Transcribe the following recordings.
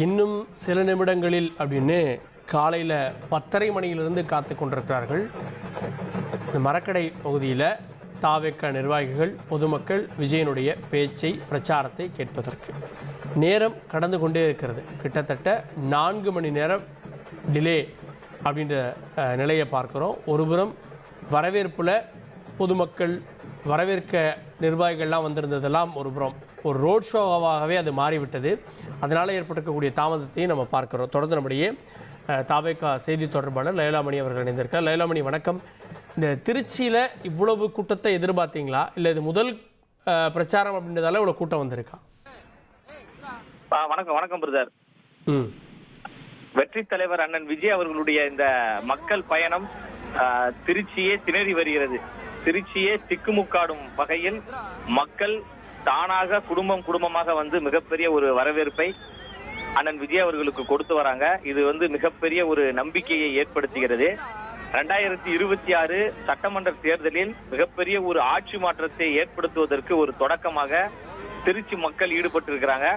இன்னும் சில நிமிடங்களில் அப்படின்னு காலையில் 10:30 மணியிலிருந்து காத்து கொண்டிருக்கிறார்கள். இந்த மரக்கடை பகுதியில் தாவேக நிர்வாகிகள் பொதுமக்கள் விஜயனுடைய பேச்சை பிரச்சாரத்தை கேட்பதற்கு நேரம் கடந்து கொண்டே இருக்கிறது. கிட்டத்தட்ட 4 மணி நேரம் டிலே அப்படின்ற நிலையை பார்க்குறோம். ஒருபுறம் வரவேற்பில் பொதுமக்கள் வரவேற்க நிர்வாகிகள்லாம் வந்திருந்ததெல்லாம் ஒருபுறம் ஒரு ரோட் ஷோவாகவே அது மாறிவிட்டது. அதனால் ஏற்பட்டிருக்கக்கூடிய தாமதத்தையும் நம்ம பார்க்குறோம். தொடர்ந்து நம்முடைய தாவேகா செய்தி தொடர்பாளர் லைலாமணி அவர்கள் இணைந்திருக்கார். லைலாமணி வணக்கம். இந்த திருச்சியில் இவ்வளவு கூட்டத்தை எதிர்பார்த்தீங்களா, இல்லை இது முதல் பிரச்சாரம் அப்படின்றதால இவ்வளோ கூட்டம் வந்திருக்கா? வணக்கம் வணக்கம் பிரதர். வெற்றி தலைவர் அண்ணன் விஜய் அவர்களுடைய இந்த மக்கள் பயணம் திருச்சியே திணறி வருகிறது. திருச்சியே திக்குமுக்காடும் வகையில் மக்கள் தானாக குடும்பமாக வந்து மிகப்பெரிய ஒரு வரவேற்பை அண்ணன் விஜய் அவர்களுக்கு கொடுத்து வராங்க. இது வந்து மிகப்பெரிய ஒரு நம்பிக்கையை ஏற்படுத்துகிறது. 2026 சட்டமன்ற தேர்தலில் மிகப்பெரிய ஒரு ஆட்சி மாற்றத்தை ஏற்படுத்துவதற்கு ஒரு தொடக்கமாக திருச்சி மக்கள் ஈடுபட்டு இருக்கிறாங்க.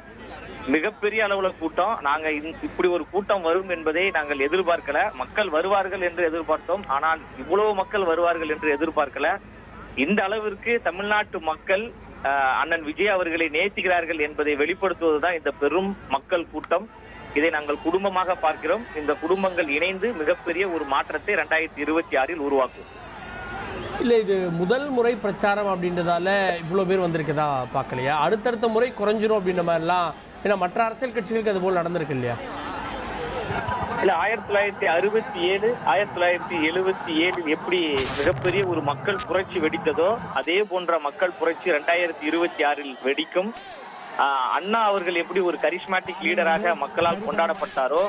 மிகப்பெரிய அளவுல கூட்டம். நாங்க இப்படி ஒரு கூட்டம் வரும் என்பதை நாங்கள் எதிர்பார்க்கல. மக்கள் வருவார்கள் என்று எதிர்பார்த்தோம், ஆனால் இவ்வளவு மக்கள் வருவார்கள் என்று எதிர்பார்க்கல. இந்த அளவிற்கு தமிழ்நாட்டு மக்கள் அண்ணன் விஜய் அவர்களை நேசிக்கிறார்கள் என்பதை வெளிப்படுத்துவதுதான் இந்த பெரும் மக்கள் கூட்டம். இதை நாங்கள் குடும்பமாக பார்க்கிறோம். இந்த குடும்பங்கள் இணைந்து மிகப்பெரிய ஒரு மாற்றத்தை 2026 உருவாக்கும். இல்லை, இது முதல் முறை பிரச்சாரம் அப்படின்றதால இவ்வளோ பேர் வந்திருக்கதா பார்க்கலையா? அடுத்தடுத்த முறை குறைஞ்சிரும் அப்படின்ற மாதிரிலாம், ஏன்னா மற்ற அரசியல் கட்சிகளுக்கு அது போல் நடந்திருக்கு இல்லையா? இல்ல, 1967 1977 எப்படி மிகப்பெரிய ஒரு மக்கள் புரட்சி வெடித்ததோ அதே போன்ற மக்கள் புரட்சி 2026 வெடிக்கும். அண்ணா அவர்கள் எப்படி ஒரு கரிஸ்மாட்டிக் லீடராக மக்களால் கொண்டாடப்பட்டாரோ,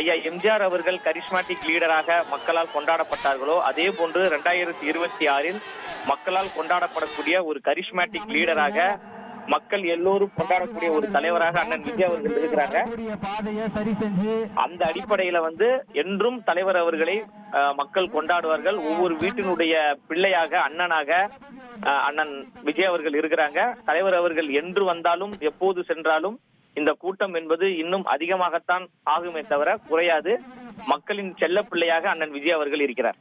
ஐயா எம்ஜிஆர் அவர்கள் கரிஸ்மாட்டிக் லீடராக மக்களால் கொண்டாடப்பட்டார்களோ, அதே போன்று 2026 மக்களால் கொண்டாடப்படக்கூடிய ஒரு கரிஸ்மாட்டிக் லீடராக மக்கள் எல்லோரும் கொண்டாடக்கூடிய ஒரு தலைவராக அண்ணன் விஜய் அவர்கள் இருக்கிறாங்க. அந்த அடிப்படையில வந்து என்றும் தலைவர் அவர்களை மக்கள் கொண்டாடுவார்கள். ஒவ்வொரு வீட்டினுடைய பிள்ளையாக அண்ணனாக அண்ணன் விஜய் அவர்கள் இருக்கிறாங்க. தலைவர் அவர்கள் என்று வந்தாலும் எப்போது சென்றாலும் இந்த கூட்டம் என்பது இன்னும் அதிகமாகத்தான் ஆகுமே தவிர குறையாது. மக்களின் செல்ல பிள்ளையாக அண்ணன் விஜய் அவர்கள் இருக்கிறார்.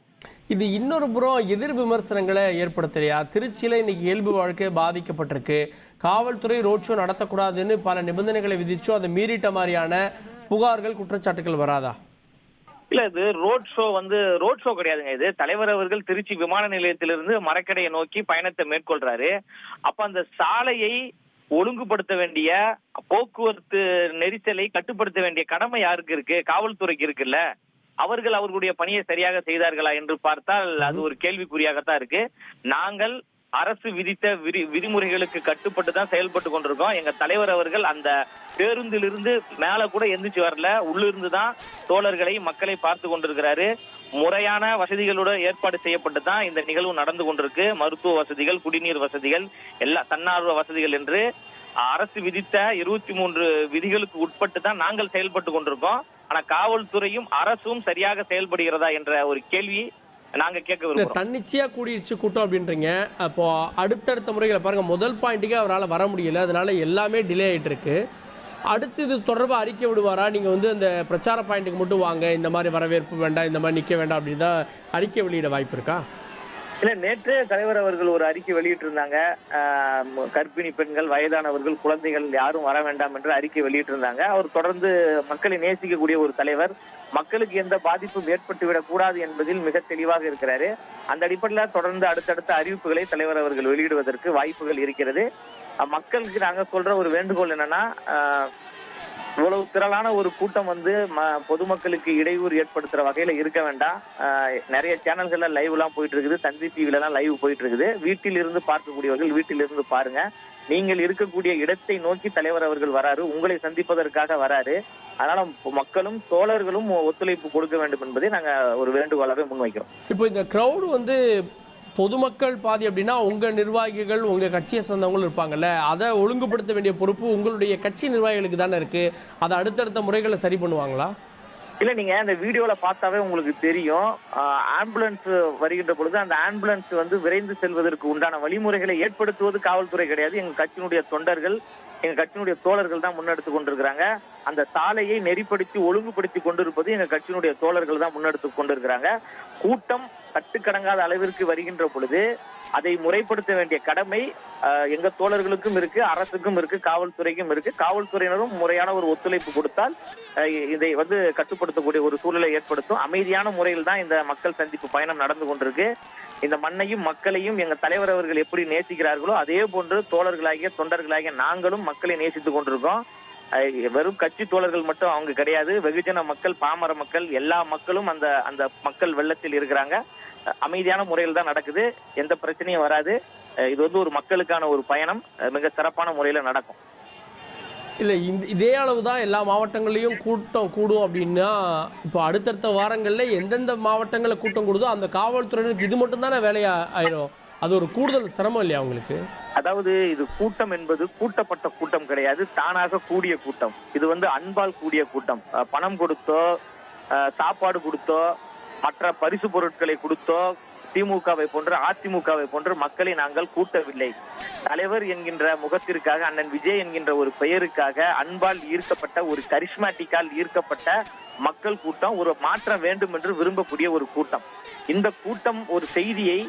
இது இன்னொரு புறம் எதிர் விமர்சனங்களை ஏற்படுத்தலையா? திருச்சியில் இன்னைக்கு இயல்பு வாழ்க்கை பாதிக்கப்பட்டிருக்கு. காவல்துறை ரோட் ஷோ நடத்தக்கூடாதுன்னு பல நிபந்தனைகளை விதிச்சோ அதை மீறிட்ட மாதிரியான புகார்கள், குற்றச்சாட்டுகள் வராதா? இல்ல, இது ரோட் ஷோ கிடையாதுங்க. இது தலைவர் அவர்கள் திருச்சி விமான நிலையத்திலிருந்து மரக்கடையை நோக்கி பயணத்தை மேற்கொள்றாரு. அப்ப அந்த சாலையை ஒழுங்குபடுத்த வேண்டிய, போக்குவரத்து நெரிசலை கட்டுப்படுத்த வேண்டிய கடமை யாருக்கு இருக்கு? காவல்துறைக்கு இருக்குல்ல. அவர்கள் அவர்களுடைய பணியை சரியாக செய்தார்களா என்று பார்த்தால் அது ஒரு கேள்விக்குறியாகத்தான் இருக்கு. நாங்கள் அரசு விதித்த விதிமுறைகளுக்கு கட்டுப்பட்டு தான் செயல்பட்டு கொண்டிருக்கோம். எங்க தலைவர் அவர்கள் அந்த பேருந்திலிருந்து மேல கூட எந்திரிச்சு வரல. உள்ளிருந்து தான் தோழர்களை, மக்களை பார்த்து கொண்டிருக்கிறாரு. முறையான வசதிகளோட ஏற்பாடு செய்யப்பட்டு தான் இந்த நிகழ்வு நடந்து கொண்டிருக்கு. மருத்துவ வசதிகள், குடிநீர் வசதிகள், எல்லா தன்னார்வ வசதிகள் என்று அரசு விதித்த 23 விதிகளுக்கு உட்பட்டு தான் நாங்கள் செயல்பட்டு கொண்டிருக்கோம். ஆனா காவல்துறையும் அரசும் சரியாக செயல்படுகிறதா என்ற ஒரு கேள்வி நாங்க கேட்க விரும்புறோம். தன்னிச்சையா கூடிடுச்சு கூட்டம் அப்படின்றீங்க. அப்போ அடுத்தடுத்த முறைகளை பாருங்க. முதல் பாயிண்ட்டுக்கு அவரால் வர முடியல, அதனால எல்லாமே டிலே ஆகிட்டு இருக்கு. அடுத்து இது தொடர்பாக அறிக்கை விடுவாரா? நீங்கள் வந்து அந்த பிரச்சார பாயிண்ட்டுக்கு மட்டும் வாங்க, இந்த மாதிரி வரவேற்பு வேண்டாம், இந்த மாதிரி நிற்க வேண்டாம் அப்படின்னு தான் அறிக்கை வெளியிட வாய்ப்பு இருக்கா? இல்ல, நேற்று தலைவர் அவர்கள் ஒரு அறிக்கை வெளியிட்டு இருந்தாங்க. கர்ப்பிணி பெண்கள், வயதானவர்கள், குழந்தைகள் யாரும் வர வேண்டாம் என்று அறிக்கை வெளியிட்டு இருந்தாங்க. அவர் தொடர்ந்து மக்களை நேசிக்கக்கூடிய ஒரு தலைவர். மக்களுக்கு எந்த பாதிப்பும் ஏற்பட்டுவிடக் கூடாது என்பதில் மிக தெளிவாக இருக்கிறாரு. அந்த அடிப்படையில் தொடர்ந்து அடுத்தடுத்த அறிவிப்புகளை தலைவர் அவர்கள் வெளியிடுவதற்கு வாய்ப்புகள் இருக்கிறது. மக்களுக்கு நாங்க சொல்ற ஒரு வேண்டுகோள் என்னன்னா, இவ்வளவு திரளான ஒரு கூட்டம் வந்து பொதுமக்களுக்கு இடையூறு ஏற்படுத்துற வகையில இருக்க வேண்டாம். நிறைய சேனல்கள்ல லைவ் எல்லாம் போயிட்டு இருக்குது. தந்தி டிவில எல்லாம் லைவ் போயிட்டு இருக்குது. வீட்டில் இருந்து பார்க்கக்கூடியவர்கள் வீட்டில் இருந்து பாருங்க. நீங்கள் இருக்கக்கூடிய இடத்தை நோக்கி தலைவர் அவர்கள் வராரு, உங்களை சந்திப்பதற்காக வராரு. அதனால மக்களும் தோழர்களும் ஒத்துழைப்பு கொடுக்க வேண்டும் என்பதை நாங்க ஒரு வேண்டுகோளாக முன்வைக்கிறோம். இப்போ இந்த கிரௌடு வந்து பொதுமக்கள் பாதி அப்படின்னா உங்கள் நிர்வாகிகள், உங்கள் கட்சியை சேர்ந்தவங்களும் இருப்பாங்கல்ல, அதை ஒழுங்குபடுத்த வேண்டிய பொறுப்பு உங்களுடைய கட்சி நிர்வாகிகளுக்கு தானே இருக்குது. அதை அடுத்தடுத்த முறைகளை சரி பண்ணுவாங்களா? இல்லை, நீங்கள் அந்த வீடியோவில் பார்த்தாவே உங்களுக்கு தெரியும். ஆம்புலன்ஸ் வருகின்ற பொழுது அந்த ஆம்புலன்ஸ் வந்து விரைந்து செல்வதற்கு உண்டான வழிமுறைகளை ஏற்படுத்துவது காவல்துறை கிடையாது. எங்கள் கட்சியினுடைய தொண்டர்கள், எங்கள் கட்சியினுடைய தோழர்கள் தான் முன்னெடுத்து கொண்டிருக்கிறாங்க. அந்த சாலையை நெறிப்படுத்தி ஒழுங்குபடுத்தி கொண்டிருப்பது எங்க கட்சியினுடைய தோழர்கள் தான் முன்னெடுத்து கொண்டிருக்கிறாங்க. கூட்டம் கட்டுக்கடங்காத அளவிற்கு வருகின்ற பொழுது அதை முறைப்படுத்த வேண்டிய கடமை எங்க தோழர்களுக்கும் இருக்கு, அரசுக்கும் இருக்கு, காவல்துறைக்கும் இருக்கு. காவல்துறையினரும் முறையான ஒரு ஒத்துழைப்பு கொடுத்தால் இதை கட்டுப்படுத்தக்கூடிய ஒரு சூழலை ஏற்படுத்தும். அமைதியான முறையில் தான் இந்த மக்கள் சந்திப்பு பயணம் நடந்து கொண்டிருக்கு. இந்த மண்ணையும் மக்களையும் எங்க தலைவர் அவர்கள் எப்படி நேசிக்கிறார்களோ அதே போன்று தோழர்களாகிய தொண்டர்களாகிய நாங்களும் மக்களை நேசித்துக் கொண்டிருக்கோம். வெறும் கட்சி தோழர்கள் மட்டும் அவங்க கிடையாது. வெகுஜன மக்கள், பாமர மக்கள், எல்லா மக்களும் அந்த அந்த மக்கள் வெள்ளத்தில் இருக்கிறாங்க. அமைதியான முறையில் தான் நடக்குது. எந்த பிரச்சனையும் வராது. இது ஒரு மக்களுக்கான ஒரு பயணம் மிக சிறப்பான முறையில நடக்கும். இல்லை, இதே அளவு தான் எல்லா மாவட்டங்கள்லையும் கூட்டம் கூடும் அப்படின்னா, இப்போ அடுத்தடுத்த வாரங்களில் எந்தெந்த மாவட்டங்களில் கூட்டம் கூடுதோ அந்த காவல்துறையினருக்கு இது மட்டும் தானே வேலையா ஆயிடும். அது ஒரு கூடுதல் சிரமம் இல்லையா அவங்களுக்கு? அதாவது இது கூட்டம் என்பது கூட்டப்பட்ட கூட்டம் கிடையாது, தானாக கூடிய கூட்டம். இது அன்பால் கூடிய கூட்டம். பணம் கொடுத்தோ, சாப்பாடு கொடுத்தோ, மற்ற பரிசு பொருட்களை கொடுத்தோ திமுகவை போன்று அதிமுகவை போன்று மக்களை நாங்கள் கூட்டவில்லை. தலைவர் என்கின்ற முகத்திற்காக, அண்ணன் விஜய் என்கின்ற ஒரு பெயருக்காக அன்பால் ஈர்க்கப்பட்ட, ஒரு கரிஸ்மாட்டிக்கால் ஈர்க்கப்பட்ட மக்கள் கூட்டம், ஒரு மாற்றம் வேண்டும் என்று விரும்பக்கூடிய ஒரு கூட்டம். இந்த கூட்டம் ஒரு செய்தியை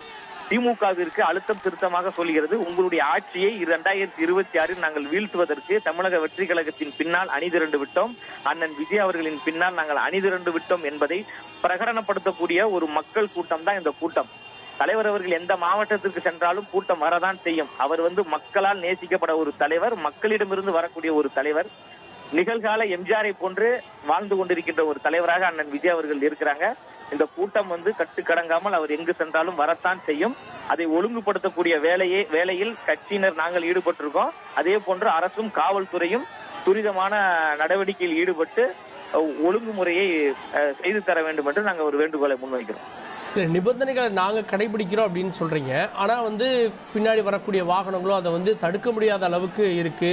திமுகவிற்கு அழுத்தம் திருத்தமாக சொல்கிறது. உங்களுடைய ஆட்சியை 2026 நாங்கள் வீழ்த்துவதற்கு தமிழக வெற்றி கழகத்தின் பின்னால் அணிதிரண்டு விட்டோம், அண்ணன் விஜய் அவர்களின் பின்னால் நாங்கள் அணிதிரண்டு விட்டோம் என்பதை பிரகடனப்படுத்தக்கூடிய ஒரு மக்கள் கூட்டம் தான் இந்த கூட்டம். தலைவர் அவர்கள் எந்த மாவட்டத்திற்கு சென்றாலும் கூட்டம் வரதான் செய்யும். அவர் மக்களால் நேசிக்கப்பட ஒரு தலைவர், மக்களிடமிருந்து வரக்கூடிய ஒரு தலைவர். நிகழ்கால எம்ஜிஆரை போன்று வாழ்ந்து கொண்டிருக்கின்ற ஒரு தலைவராக அண்ணன் விஜய் அவர்கள் இருக்கிறாங்க. இந்த கூட்டம் கட்டுக்கடங்காமல் அவர் எங்கு சென்றாலும் வரத்தான் செய்யும். அதை ஒழுங்குபடுத்தக்கூடிய வேலையில் கட்சியினர் நாங்கள் ஈடுபட்டிருக்கோம். அதே போன்று அரசும் காவல்துறையும் துரிதமான நடவடிக்கையில் ஈடுபட்டு ஒழுங்குமுறையை செய்து தர வேண்டும் என்று நாங்கள் ஒரு வேண்டுகோளை முன்வைக்கிறோம். நிபந்தனைகளை நாங்கள் கடைபிடிக்கிறோம் அப்படின்னு சொல்றீங்க, ஆனா பின்னாடி வரக்கூடிய வாகனங்களும் அதை தடுக்க முடியாத அளவுக்கு இருக்கு.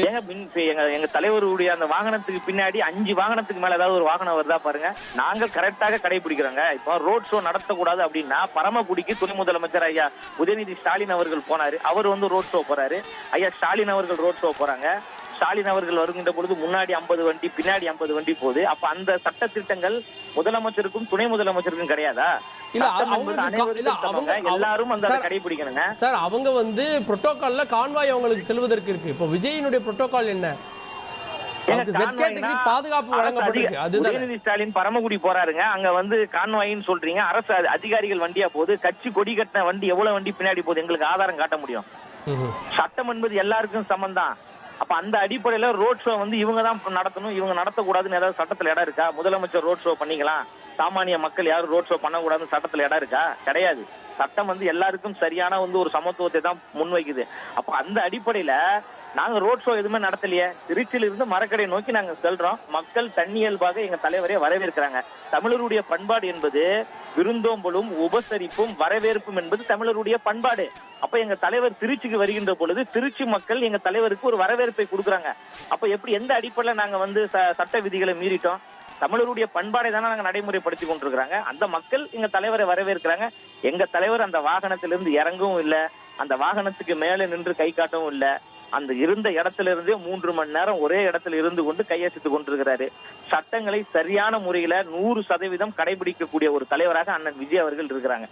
எங்க தலைவருடைய அந்த வாகனத்துக்கு பின்னாடி 5 வாகனத்துக்கு மேல ஏதாவது ஒரு வாகனம் வருதா பாருங்க. நாங்கள் கரெக்டாக கடைபிடிக்கிறோங்க. இப்போ ரோட் ஷோ நடத்தக்கூடாது அப்படின்னா பரமக்குடிக்கு துணை முதலமைச்சர் ஐயா உதயநிதி ஸ்டாலின் அவர்கள் போனாரு. அவர் ரோட் ஷோ போறாரு. ஐயா ஸ்டாலின் அவர்கள் ரோட் ஷோ போறாங்க. ஸ்டாலின் அவர்கள் வருகின்ற பொழுது முன்னாடி 50 வண்டி, பின்னாடி 50 வண்டி போகுது. அப்ப அந்த சட்ட திட்டங்கள் முதலமைச்சருக்கும் துணை முதலமைச்சருக்கும் கிடையாதா? எல்லாரும் அந்த கடைபிடிக்கணுங்க சார். அவங்க புரோட்டோகால்ல கான்வாய் அவங்களுக்கு செல்வதற்கு இருக்கு. இப்போ விஜயினுடைய புரோட்டோகால் என்ன? பாதுகாப்பு வழங்கப்பட்டிருக்கு. அதுதான் ஸ்டாலின் பரமக்குடி போறாருங்க. அங்க கான்வாயின்னு சொல்றீங்க. அரசு அதிகாரிகள் வண்டியா போகுது. கட்சி கொடி கட்டின வண்டி எவ்வளவு வண்டி பின்னாடி போகுது? எங்களுக்கு ஆதாரம் காட்ட முடியும். சட்டம் என்பது எல்லாருக்கும் சமம். அப்ப அந்த அடிப்படையில ரோட் ஷோ இவங்க தான் நடத்தணும், இவங்க நடத்தக்கூடாதுன்னு ஏதாவது சட்டத்துல இடம் இருக்கா? முதலமைச்சர் ரோட் ஷோ பண்ணிக்கலாம், சாமானிய மக்கள் யாரும் ரோட் ஷோ பண்ணக்கூடாதுன்னு சட்டத்துல இடம் இருக்கா? கிடையாது. சட்டம் எல்லாருக்கும் சரியான ஒரு சமத்துவத்தை தான் முன்வைக்குது. அப்ப அந்த அடிப்படையில நாங்க ரோட் ஷோ எதுவுமே நடத்தலையே. திருச்சியிலிருந்து மரக்கடை நோக்கி நாங்க செல்றோம். மக்கள் தன்னியல்பாக எங்க தலைவரை வரவேற்கிறாங்க. தமிழருடைய பண்பாடு என்பது விருந்தோம்பலும் உபசரிப்பும் வரவேற்பும் என்பது தமிழருடைய பண்பாடு. அப்ப எங்க தலைவர் திருச்சிக்கு வருகின்ற பொழுது திருச்சி மக்கள் எங்க தலைவருக்கு ஒரு வரவேற்பை கொடுக்குறாங்க. அப்ப எப்படி, எந்த அடிப்படையில நாங்க சட்ட விதிகளை மீறிட்டோம்? தமிழருடைய பண்பாடை தானே நாங்க நடைமுறைப்படுத்தி கொண்டிருக்கிறாங்க. அந்த மக்கள் எங்க தலைவரை வரவேற்கிறாங்க. எங்க தலைவர் அந்த வாகனத்திலிருந்து இறங்கவும் இல்லை, அந்த வாகனத்துக்கு மேல நின்று கை காட்டவும் இல்லை. அந்த இருந்த இடத்துல இருந்தே 3 மணி நேரம் ஒரே இடத்துல இருந்து கொண்டு கையசித்துக் கொண்டிருக்கிறாரு. சட்டங்களை சரியான முறையில 100% கடைபிடிக்கக்கூடிய ஒரு தலைவராக அண்ணன் விஜய் அவர்கள் இருக்கிறாங்க.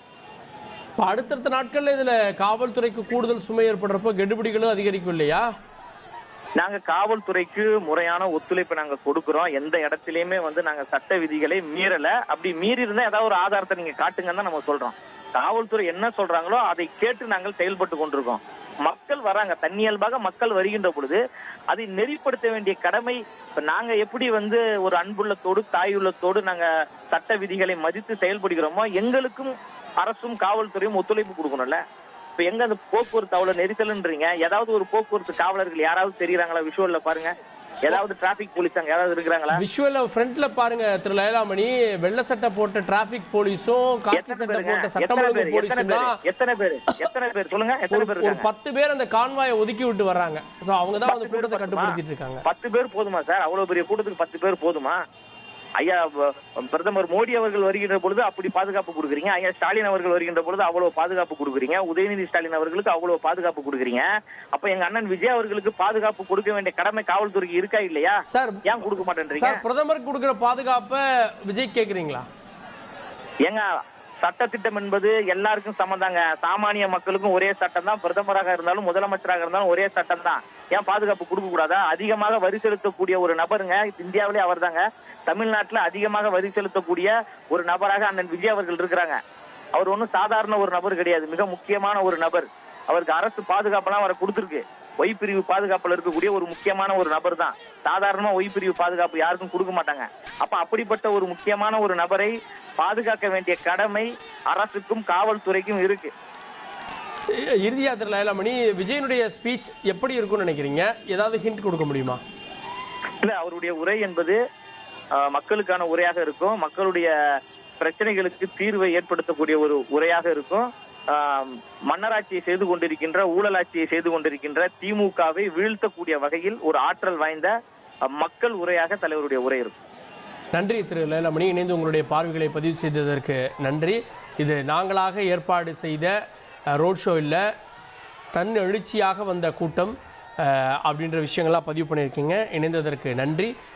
அடுத்தடுத்த நாட்கள்ல இதுல காவல்துறைக்கு கூடுதல் சுமை ஏற்படுறப்போ கெடுபிடிகளும் அதிகரிக்கும் இல்லையா? நாங்க காவல்துறைக்கு முறையான ஒத்துழைப்பு நாங்க கொடுக்கிறோம். எந்த இடத்திலயுமே நாங்க சட்ட விதிகளை மீறல. அப்படி மீறி இருந்தா ஏதாவது ஒரு ஆதாரத்தை நீங்க காட்டுங்கன்னு தான் நம்ம சொல்றோம். காவல்துறை என்ன சொல்றாங்களோ அதை கேட்டு நாங்கள் செயல்பட்டு கொண்டிருக்கோம். மக்கள் வராங்க, தன்னியல்பாக மக்கள் வருகின்ற பொழுது அதை நெறிப்படுத்த வேண்டிய கடமை இப்ப நாங்க எப்படி ஒரு அன்புள்ளத்தோடு தாயுள்ளத்தோடு நாங்க சட்ட விதிகளை மதித்து செயல்படுகிறோமோ எங்களுக்கும் அரசும் காவல்துறையும் ஒத்துழைப்பு கொடுக்கணும்ல. இப்ப எங்க அந்த போக்குவரத்து அவ்வளவு நெரிசல்ன்றீங்க? ஏதாவது ஒரு போக்குவரத்து காவலர்கள் யாராவது தெரியுறாங்களா? விஷுவல்ல பாருங்க. ஏதாவது டிராபிக் போலீஸ் அங்க யாராவது இருக்கிறாங்களா? விஷுவல்ல ஃப்ரண்ட்ல பாருங்க திரு லயலாமணி, வெள்ளை சட்டை போட்ட டிராபிக் போலீஸும் காக்கி சட்டை போட்ட சட்டம் ஒழுங்கு போலீஸும் எத்தனை பேர் சொல்லுங்க? எத்தனை பேர்? ஒரு 10 பேர் அந்த கான்வாயை ஒதுக்கி விட்டு வர்றாங்க. சோ அவங்க தான் அந்த கூட்டத்தை கட்டுப்படுத்திட்டு இருக்காங்க. 10 பேர் போதுமா சார்? அவ்வளவு பெரிய கூட்டத்துக்கு 10 பேர் போதுமா? ஐயா பிரதமர் மோடி அவர்கள் வருகின்ற பொழுது அப்படி பாதுகாப்பு கொடுக்குறீங்க, ஐயா ஸ்டாலின் அவர்கள் வருகின்ற பொழுது அவ்வளவு பாதுகாப்பு கொடுக்குறீங்க, உதயநிதி ஸ்டாலின் அவர்களுக்கு அவ்வளவு பாதுகாப்பு கொடுக்குறீங்க. அப்ப எங்க அண்ணன் விஜய் அவர்களுக்கு பாதுகாப்பு கொடுக்க வேண்டிய கடமை காவல்துறைக்கு இருக்கா இல்லையா? சார் ஏன் கொடுக்க மாட்டேன்றீங்க? சார் பிரதமர் கொடுக்குற பாதுகாப்பை விஜய் கேட்குறீங்களா? ஏங்க சட்டத்திட்டம் என்பது எல்லாருக்கும் சமந்தாங்க. சாமானிய மக்களுக்கும் ஒரே சட்டம் தான். பிரதமராக இருந்தாலும் முதலமைச்சராக இருந்தாலும் ஒரே சட்டம் தான். ஏன் பாதுகாப்பு கொடுக்க கூடாதா? அதிகமாக வரி செலுத்தக்கூடிய ஒரு நபருங்க இந்தியாவிலே அவர் தாங்க. தமிழ்நாட்டுல அதிகமாக வரி செலுத்தக்கூடிய ஒரு நபராக அண்ணன் விஜய் அவர்கள் இருக்கிறாங்க. அவர் ஒன்றும் சாதாரண ஒரு நபர் கிடையாது, மிக முக்கியமான ஒரு நபர். அவருக்கு அரசு பாதுகாப்பெல்லாம் அவரை கொடுத்துருக்கு. ஒய் பிரிவு பாதுகாப்புல இருக்கக்கூடிய ஒரு முக்கியமான ஒரு நபர் தான். சாதாரணமா ஒய் பிரிவு பாதுகாப்பு யாருக்கும் கொடுக்க மாட்டாங்க. அப்ப அப்படிப்பட்ட ஒரு முக்கியமான ஒரு நபரை பாதுகாக்க வேண்டிய கடமை அரசுக்கும் காவல்துறைக்கும் இருக்கு. இறுதியா திரு லைலாமணி, விஜயனுடைய ஸ்பீச் எப்படி இருக்கும்னு நினைக்கிறீங்க? ஏதாவது ஹிண்ட் கொடுக்க முடியுமா? இல்ல, அவருடைய உரை என்பது மக்களுக்கான உரையாக இருக்கும். மக்களுடைய பிரச்சனைகளுக்கு தீர்வை ஏற்படுத்தக்கூடிய ஒரு உரையாக இருக்கும். மன்னராட்சியை செய்து கொண்டிருக்கின்ற, ஊழலாட்சியை செய்து கொண்டிருக்கின்ற திமுகவை வீழ்த்தக்கூடிய வகையில் ஒரு ஆற்றல் வாய்ந்த மக்கள் உரையாக தலைவருடைய உரை இருக்கும். நன்றி திரு லைலாமணி, இணைந்து உங்களுடைய பார்வைகளை பதிவு செய்ததற்கு நன்றி. இது நாங்களாக ஏற்பாடு செய்த ரோட் ஷோ இல்லை, தன் எழுச்சியாக வந்த கூட்டம் அப்படின்ற விஷயங்கள்லாம் பதிவு பண்ணியிருக்கீங்க. இணைந்ததற்கு நன்றி.